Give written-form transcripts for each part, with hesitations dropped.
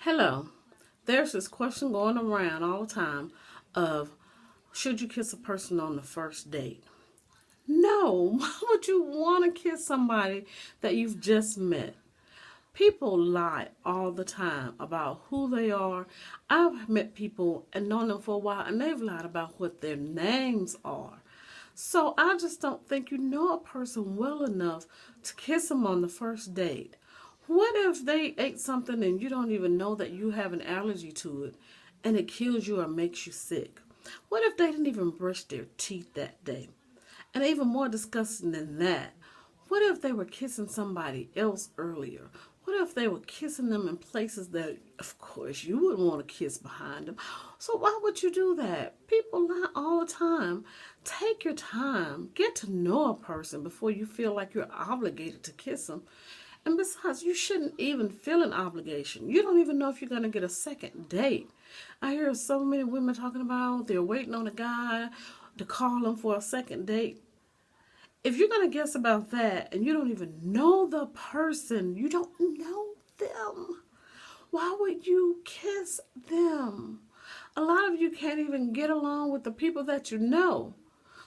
Hello. There's this question going around all the time of should you kiss a person on the first date? No. Why would you want to kiss somebody that you've just met? People lie all the time about who they are. I've met people and known them for a while, and they've lied about what their names are. So I just don't think you know a person well enough to kiss them on the first date. What if they ate something and you don't even know that you have an allergy to it and it kills you or makes you sick? What if they didn't even brush their teeth that day? And even more disgusting than that, what if they were kissing somebody else earlier? What if they were kissing them in places that, of course, you wouldn't want to kiss behind them? So why would you do that? People lie all the time. Take your time. Get to know a person before you feel like you're obligated to kiss them. And besides, you shouldn't even feel an obligation. You don't even know if you're going to get a second date. I hear so many women talking about they're waiting on a guy to call them for a second date. If you're going to guess about that and you don't even know the person, you don't know them, why would you kiss them? A lot of you can't even get along with the people that you know.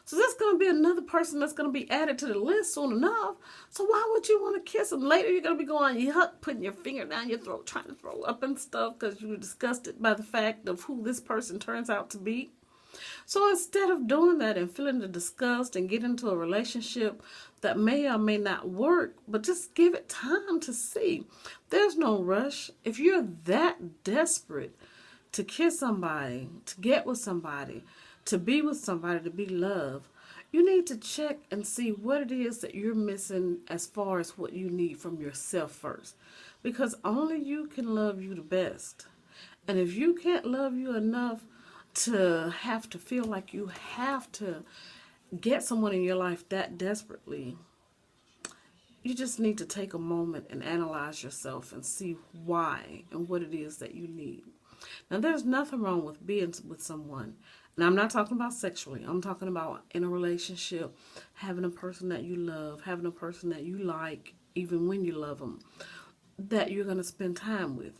So there's going to be another person that's going to be added to the list soon enough. So why would you want to kiss them? Later you're going to be going, yuck, putting your finger down your throat, trying to throw up and stuff because you were disgusted by the fact of who this person turns out to be. So instead of doing that and feeling the disgust and get into a relationship that may or may not work, but just give it time to see. There's no rush. If you're that desperate to kiss somebody, to get with somebody, to be with somebody, to be loved, you need to check and see what it is that you're missing as far as what you need from yourself first. Because only you can love you the best. And if you can't love you enough to have to feel like you have to get someone in your life that desperately, you just need to take a moment and analyze yourself and see why and what it is that you need. Now, there's nothing wrong with being with someone. Now, I'm not talking about sexually. I'm talking about in a relationship, having a person that you love, having a person that you like, even when you love them, that you're going to spend time with.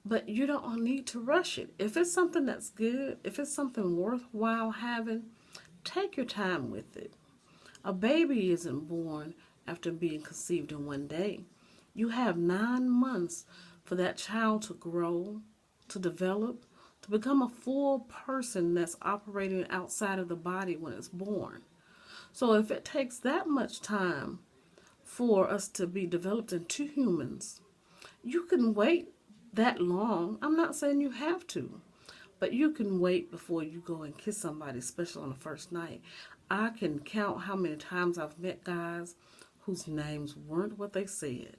But you don't need to rush it. If it's something that's good, if it's something worthwhile having, take your time with it. A baby isn't born after being conceived in one day. You have 9 months for that child to grow, to develop, to become a full person that's operating outside of the body when it's born. So if it takes that much time for us to be developed into humans, you can wait that long. I'm not saying you have to, but you can wait before you go and kiss somebody, especially on the first night. I can count how many times I've met guys whose names weren't what they said.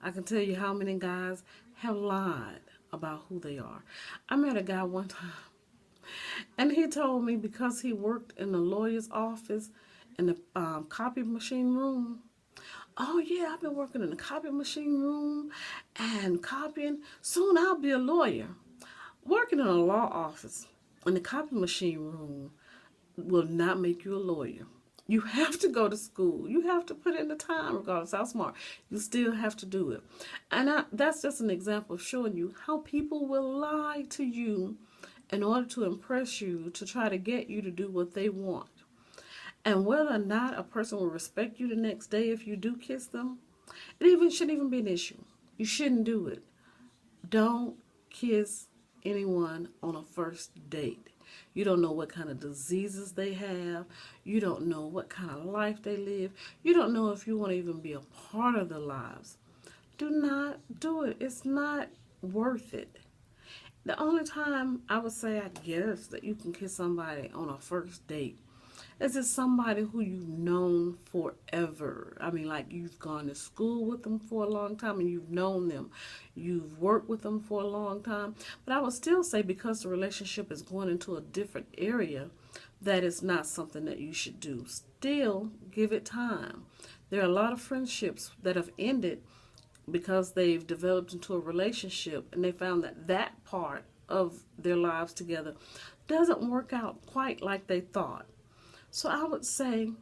I can tell you how many guys have lied about who they are. I met a guy one time, and he told me because he worked in the lawyer's office in the copy machine room. Oh, yeah, I've been working in the copy machine room and copying. Soon I'll be a lawyer. Working in a law office in the copy machine room will not make you a lawyer. You have to go to school. You have to put in the time, regardless how smart. You still have to do it. And that's just an example of showing you how people will lie to you in order to impress you, to try to get you to do what they want. And whether or not a person will respect you the next day if you do kiss them, shouldn't even be an issue. You shouldn't do it. Don't kiss anyone on a first date. You don't know what kind of diseases they have. You don't know what kind of life they live. You don't know if you want to even be a part of their lives. Do not do it. It's not worth it. The only time I would say, I guess, that you can kiss somebody on a first date is it somebody who you've known forever? I mean, like you've gone to school with them for a long time and you've known them. You've worked with them for a long time. But I would still say because the relationship is going into a different area, that is not something that you should do. Still, give it time. There are a lot of friendships that have ended because they've developed into a relationship and they found that that part of their lives together doesn't work out quite like they thought. So I would say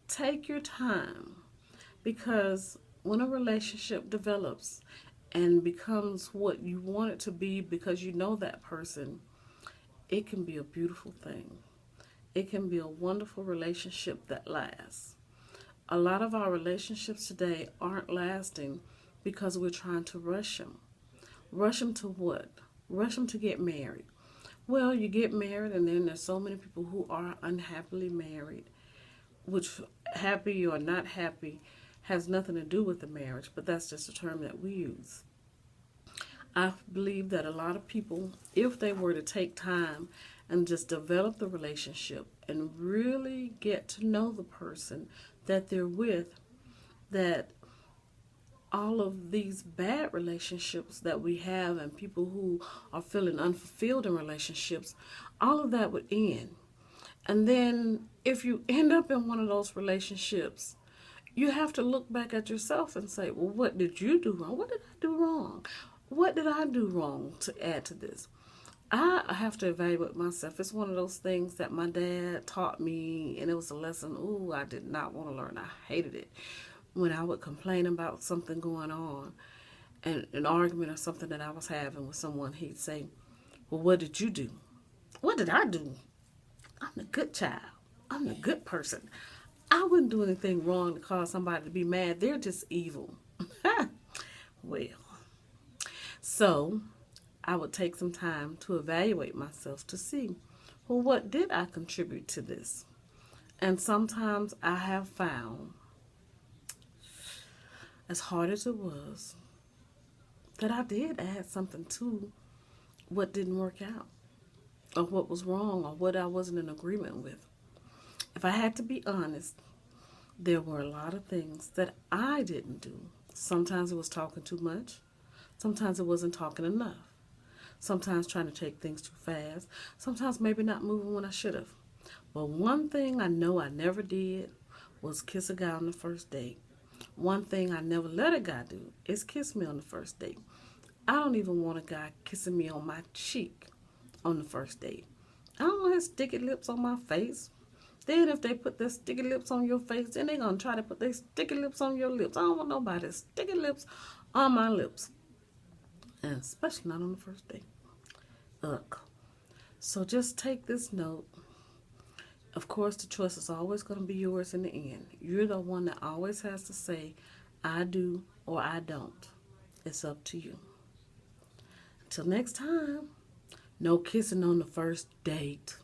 take your time because when a relationship develops and becomes what you want it to be because you know that person, it can be a beautiful thing. It can be a wonderful relationship that lasts. A lot of our relationships today aren't lasting because we're trying to rush them. Rush them to what? Rush them to get married. Well, you get married, and then there's so many people who are unhappily married, which happy or not happy has nothing to do with the marriage, but that's just a term that we use. I believe that a lot of people, if they were to take time and just develop the relationship and really get to know the person that they're with, that all of these bad relationships that we have and people who are feeling unfulfilled in relationships, all of that would end. And then if you end up in one of those relationships, you have to look back at yourself and say, well, what did you do wrong? What did I do wrong? What did I do wrong to add to this? I have to evaluate myself. It's one of those things that my dad taught me, and it was a lesson, I did not want to learn. I hated it. When I would complain about something going on, and an argument or something that I was having with someone, he'd say, well, what did you do? What did I do? I'm the good child. I'm the good person. I wouldn't do anything wrong to cause somebody to be mad. They're just evil. Well, so I would take some time to evaluate myself to see, well, what did I contribute to this? And sometimes I have found, as hard as it was, that I did add something to what didn't work out, or what was wrong, or what I wasn't in agreement with. If I had to be honest, there were a lot of things that I didn't do. Sometimes it was talking too much. Sometimes it wasn't talking enough. Sometimes trying to take things too fast. Sometimes maybe not moving when I should have. But one thing I know I never did was kiss a guy on the first date. One thing I never let a guy do is kiss me on the first date. I don't even want a guy kissing me on my cheek on the first date. I don't want his sticky lips on my face. Then if they put their sticky lips on your face, then they're going to try to put their sticky lips on your lips. I don't want nobody's sticky lips on my lips. And especially not on the first date. Ugh. So just take this note. Of course, the choice is always going to be yours in the end. You're the one that always has to say, I do or I don't. It's up to you. Until next time, no kissing on the first date.